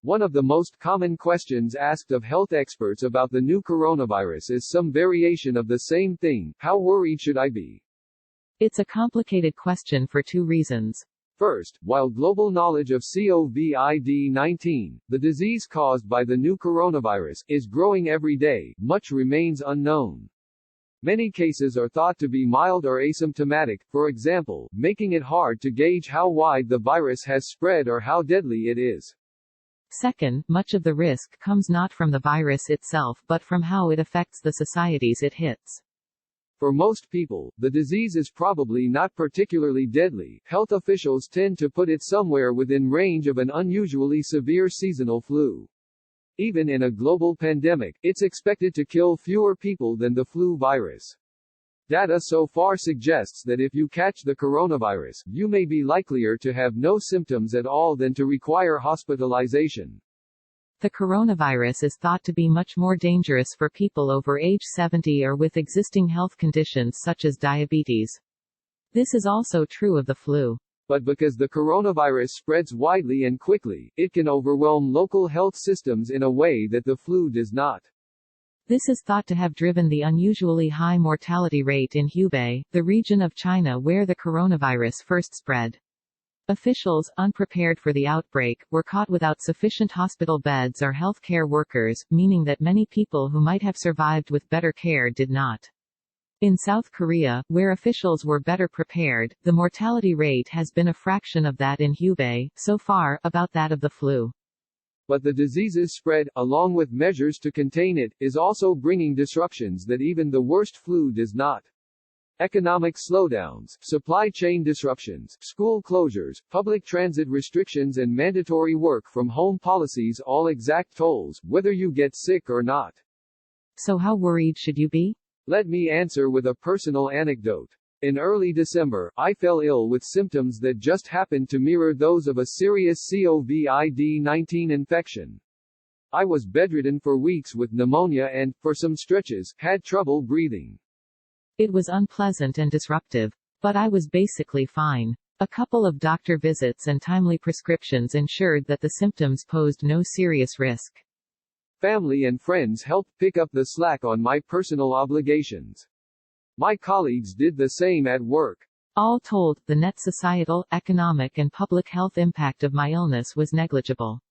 One of the most common questions asked of health experts about the new coronavirus is some variation of the same thing: how worried should I be? It's a complicated question for two reasons. First, while global knowledge of COVID-19, the disease caused by the new coronavirus, is growing every day, much remains unknown. Many cases are thought to be mild or asymptomatic, for example, making it hard to gauge how wide the virus has spread or how deadly it is. Second, much of the risk comes not from the virus itself but from how it affects the societies it hits. For most people, the disease is probably not particularly deadly. Health officials tend to put it somewhere within range of an unusually severe seasonal flu. Even in a global pandemic, it's expected to kill fewer people than the flu virus. Data so far suggests that if you catch the coronavirus, you may be likelier to have no symptoms at all than to require hospitalization. The coronavirus is thought to be much more dangerous for people over age 70 or with existing health conditions such as diabetes. This is also true of the flu. But because the coronavirus spreads widely and quickly, it can overwhelm local health systems in a way that the flu does not. This is thought to have driven the unusually high mortality rate in Hubei, the region of China where the coronavirus first spread. Officials, unprepared for the outbreak, were caught without sufficient hospital beds or health care workers, meaning that many people who might have survived with better care did not. In South Korea, where officials were better prepared, the mortality rate has been a fraction of that in Hubei, so far, about that of the flu. But the disease's spread, along with measures to contain it, is also bringing disruptions that even the worst flu does not. Economic slowdowns, supply chain disruptions, school closures, public transit restrictions and mandatory work-from-home policies all exact tolls, whether you get sick or not. So how worried should you be? Let me answer with a personal anecdote. In early December, I fell ill with symptoms that just happened to mirror those of a serious COVID-19 infection. I was bedridden for weeks with pneumonia and, for some stretches, had trouble breathing. It was unpleasant and disruptive. But I was basically fine. A couple of doctor visits and timely prescriptions ensured that the symptoms posed no serious risk. Family and friends helped pick up the slack on my personal obligations. My colleagues did the same at work. All told, the net societal, economic and public health impact of my illness was negligible.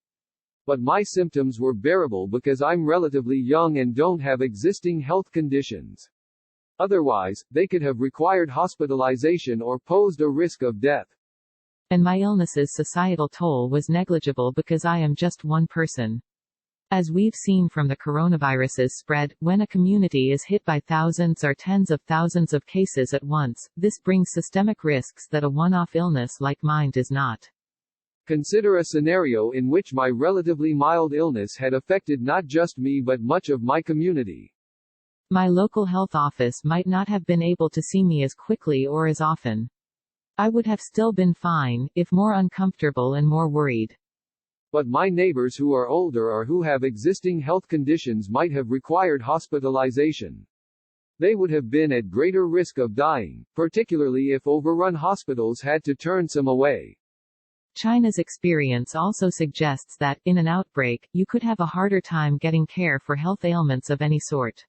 But my symptoms were bearable because I'm relatively young and don't have existing health conditions. Otherwise, they could have required hospitalization or posed a risk of death. And my illness's societal toll was negligible because I am just one person. As we've seen from the coronavirus's spread, when a community is hit by thousands or tens of thousands of cases at once, this brings systemic risks that a one-off illness like mine does not. Consider a scenario in which my relatively mild illness had affected not just me but much of my community. My local health office might not have been able to see me as quickly or as often. I would have still been fine, if more uncomfortable and more worried. But my neighbors who are older or who have existing health conditions might have required hospitalization. They would have been at greater risk of dying, particularly if overrun hospitals had to turn some away. China's experience also suggests that, in an outbreak, you could have a harder time getting care for health ailments of any sort.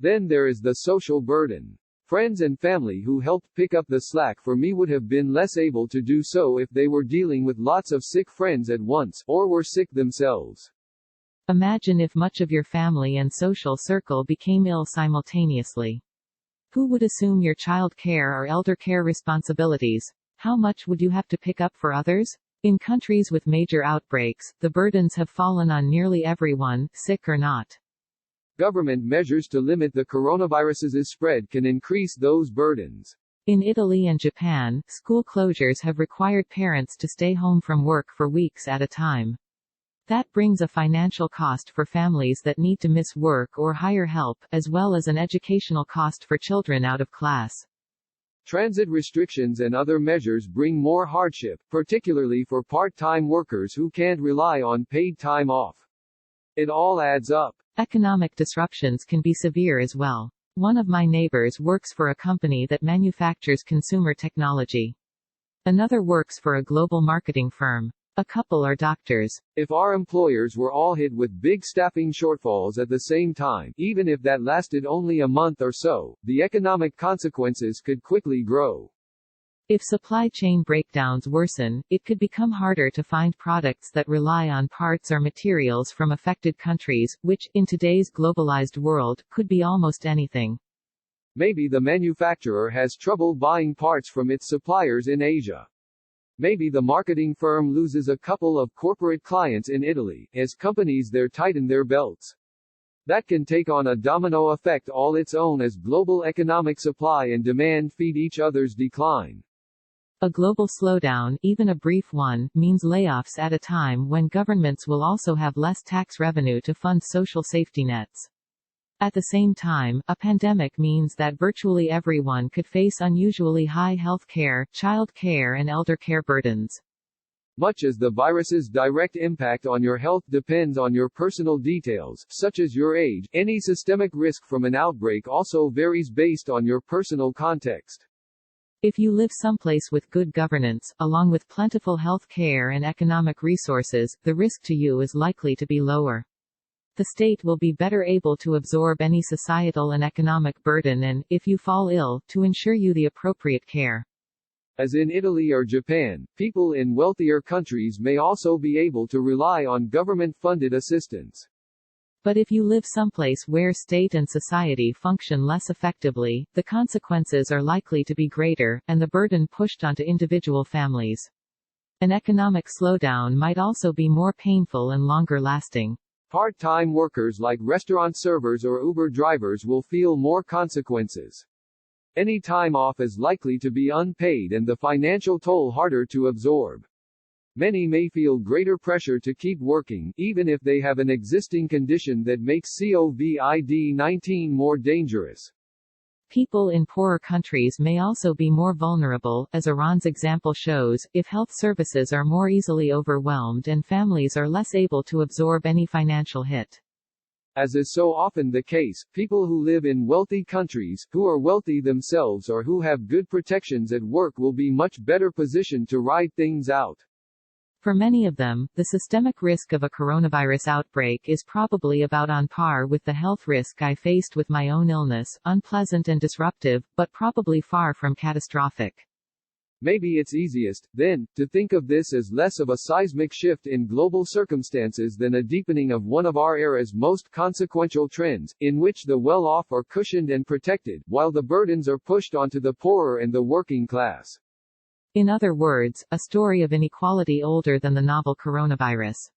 Then there is the social burden. Friends and family who helped pick up the slack for me would have been less able to do so if they were dealing with lots of sick friends at once, or were sick themselves. Imagine if much of your family and social circle became ill simultaneously. Who would assume your child care or elder care responsibilities? How much would you have to pick up for others? In countries with major outbreaks, the burdens have fallen on nearly everyone, sick or not. Government measures to limit the coronavirus's spread can increase those burdens. In Italy and Japan, school closures have required parents to stay home from work for weeks at a time. That brings a financial cost for families that need to miss work or hire help, as well as an educational cost for children out of class. Transit restrictions and other measures bring more hardship, particularly for part-time workers who can't rely on paid time off. It all adds up. Economic disruptions can be severe as well. One of my neighbors works for a company that manufactures consumer technology. Another works for a global marketing firm. A couple are doctors. If our employers were all hit with big staffing shortfalls at the same time, even if that lasted only a month or so, the economic consequences could quickly grow. If supply chain breakdowns worsen, it could become harder to find products that rely on parts or materials from affected countries, which, in today's globalized world, could be almost anything. Maybe the manufacturer has trouble buying parts from its suppliers in Asia. Maybe the marketing firm loses a couple of corporate clients in Italy, as companies there tighten their belts. That can take on a domino effect all its own as global economic supply and demand feed each other's decline. A global slowdown, even a brief one, means layoffs at a time when governments will also have less tax revenue to fund social safety nets. At the same time, a pandemic means that virtually everyone could face unusually high health care, child care and elder care burdens. Much as the virus's direct impact on your health depends on your personal details, such as your age, any systemic risk from an outbreak also varies based on your personal context. If you live someplace with good governance, along with plentiful health care and economic resources, the risk to you is likely to be lower. The state will be better able to absorb any societal and economic burden and, if you fall ill, to ensure you the appropriate care. As in Italy or Japan, people in wealthier countries may also be able to rely on government-funded assistance. But if you live someplace where state and society function less effectively, the consequences are likely to be greater, and the burden pushed onto individual families. An economic slowdown might also be more painful and longer lasting. Part-time workers like restaurant servers or Uber drivers will feel more consequences. Any time off is likely to be unpaid and the financial toll harder to absorb. Many may feel greater pressure to keep working, even if they have an existing condition that makes COVID-19 more dangerous. People in poorer countries may also be more vulnerable, as Iran's example shows, if health services are more easily overwhelmed and families are less able to absorb any financial hit. As is so often the case, people who live in wealthy countries, who are wealthy themselves or who have good protections at work will be much better positioned to ride things out. For many of them, the systemic risk of a coronavirus outbreak is probably about on par with the health risk I faced with my own illness, unpleasant and disruptive, but probably far from catastrophic. Maybe it's easiest, then, to think of this as less of a seismic shift in global circumstances than a deepening of one of our era's most consequential trends, in which the well-off are cushioned and protected, while the burdens are pushed onto the poorer and the working class. In other words, a story of inequality older than the novel coronavirus.